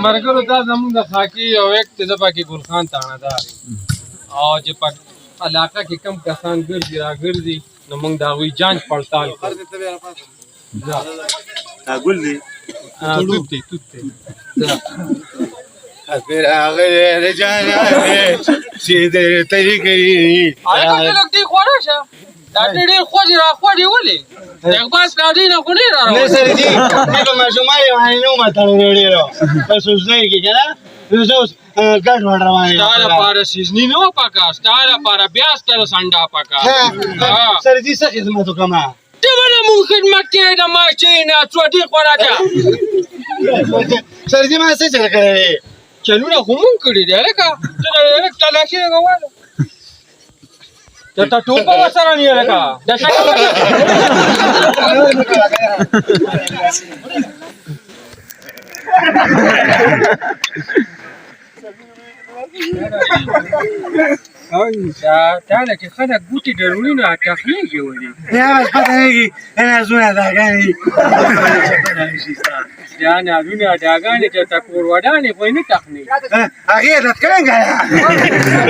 مرګرو دا زمونږ د خاکي او یک د پاکي ګل خان تاڼهدار او چې په علاقه کې کم کسان ګرځي راګرځي نو موږ د هغوی جانچ پړتال کوو. ګل دی توت دی توت دی راغلی جانانې چې درته یې کوي هلکه ته لږ دې خوره شه دا ته ډېر خوږې راخوږې ولې د اقبال پلار نه خو نه یې نه سره دي دې په ماشومان یې باندې نه ومتړلی ډېرو په سوزنۍ کې که نه نو زه اوس ګډ وډ روان یم ستا لپاره سیزني نه وه پکار ستا لپاره بیا ستره سنډا پکار سره دي څه خدمت وکړمه ته به نه مونږ خدمت کوې د ماشین څوټي خوراکه سره دي ما څه چل کړی دی چلونه خو مونږ کړي دي هلکه ته د هلک تلاشي یې کوله ته ټوپه ورسره نه یې هلکه د تا نه چې خلک ګوتې ډروړي نو تخلیږي ولې یا بس پته نه کېږي نازونه اداګانې دا نازونه اداګانې چې ته کور ودانې خو یې نه تخني هغې عادت کړی که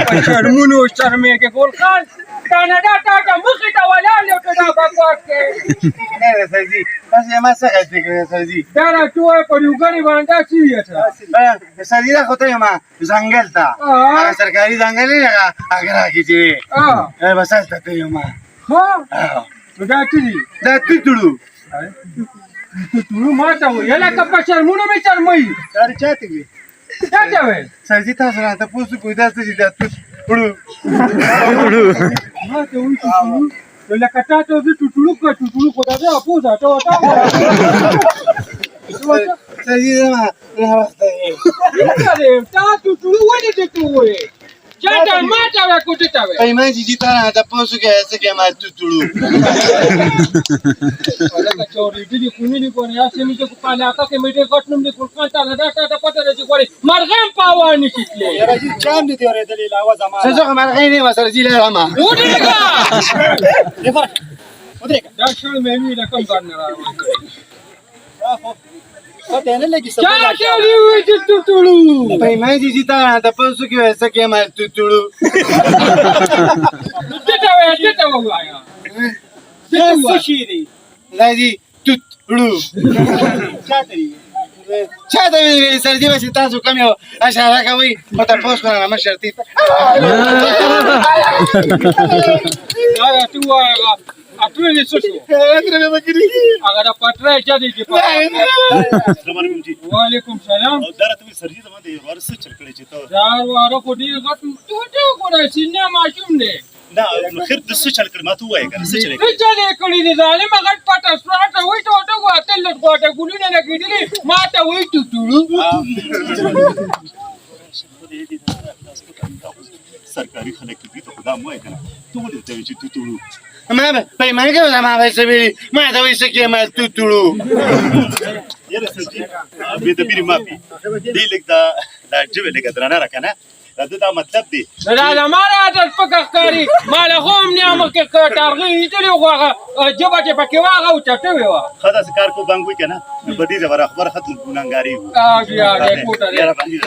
په شرمونو شرمې کې ګل خان کاناډا تا ته مخې ته ولاړ یو ته دا بکواس کوې نه ده سرزي بس ما څه غلطي کړې سرزي دا راټوه په یوګړې باندې دا څه یې سرزي دا خو ته یم ځنګل ته هغه سرکاري ځنګل دی هغه اګرا کې چې وي بس هلته ته یم ها نو دا څه دي دا توتړو توتړو ما ته وایي هلکه په شرمونو مې شرموي دا چاته وي چا ته ویل سرزي تاسو راته پوښتنه کوئ دا څه چې دا توتړو ما ته وایي توتړو نو لکه تا ته زه توتړو که توتړو خو دا بیا پوزه ته ورته سرزي زما ناوخته دی تا توتړو ولې درته ووایې چا ته ما ته وایه که ده ته وایې پیمان جیجي تا راته پوښتنه کوې څه کې ما توتړو هلکه چې اورېدلي خو نه دي ګورې هسې مې چې په علاقه کې مې ډېر غټ نوم دی ګل خان تاڼهدار تا ته پته ده چې ګورې مرغۍ هم په هوا نشي تللی چام دې اورېدلې لاوه زما زه خو مرغۍ نه یم سرزي لرمه ودرېږه ودرېږه دا شل مې وي له کوم ځای نه را روان کړې پته نه لګي چا ته وایي چې توتړو پیمان جیجي تا راته پوښتنه کوې څه کې ما توتړو ده ته وایه ده ته ووایه څه شي دی دا دي توتړو چاته وي چاته ویلې سرزي به چې تاسو کوم یو اشاره کوئ په تپوس کړه مشر تی دا راته ووایه اټولې څه شو هغه د پټرۍ چا دی چې السلام علیکم جی وعلیکم سلام دا راته وایي سرجي زما د واره څه چل کړی چې ته دا واره خو ډېر غټ ټوټه وګوره سینه ماشوم دی نه نو خیر د څه چل کړی ما ته ووایه که نه څه چل څه چل یې کړي دي ظالمه غټ پټه سراټه وایي ټوټه وه اتل لټ غوټه ګلونه لګېدلي ما ته وایي توتړو سرکاري خلک دي ته خو دا مه وایه که نه ته ولې ورته وایې چې توتړو ما پیمان کې ما به څه ویلي ما ته وایي څه کې ما توتړو یاره سرجي بې دبیرې معافي دی لږ دا ژبې لږه درنه را که نه دا مطلب دی دا زما راته سپکه ښکاري ما له خو هم نه مخکې ټارغې ایستلې خو هغه ژبه چې پکې وه هغه اوچته وې وه ښه داسې کار کو بنګ وي که نه نو په دې ځای به راخبره ختم ګنهګاري وو بیا دی کوټه دی یاره باندې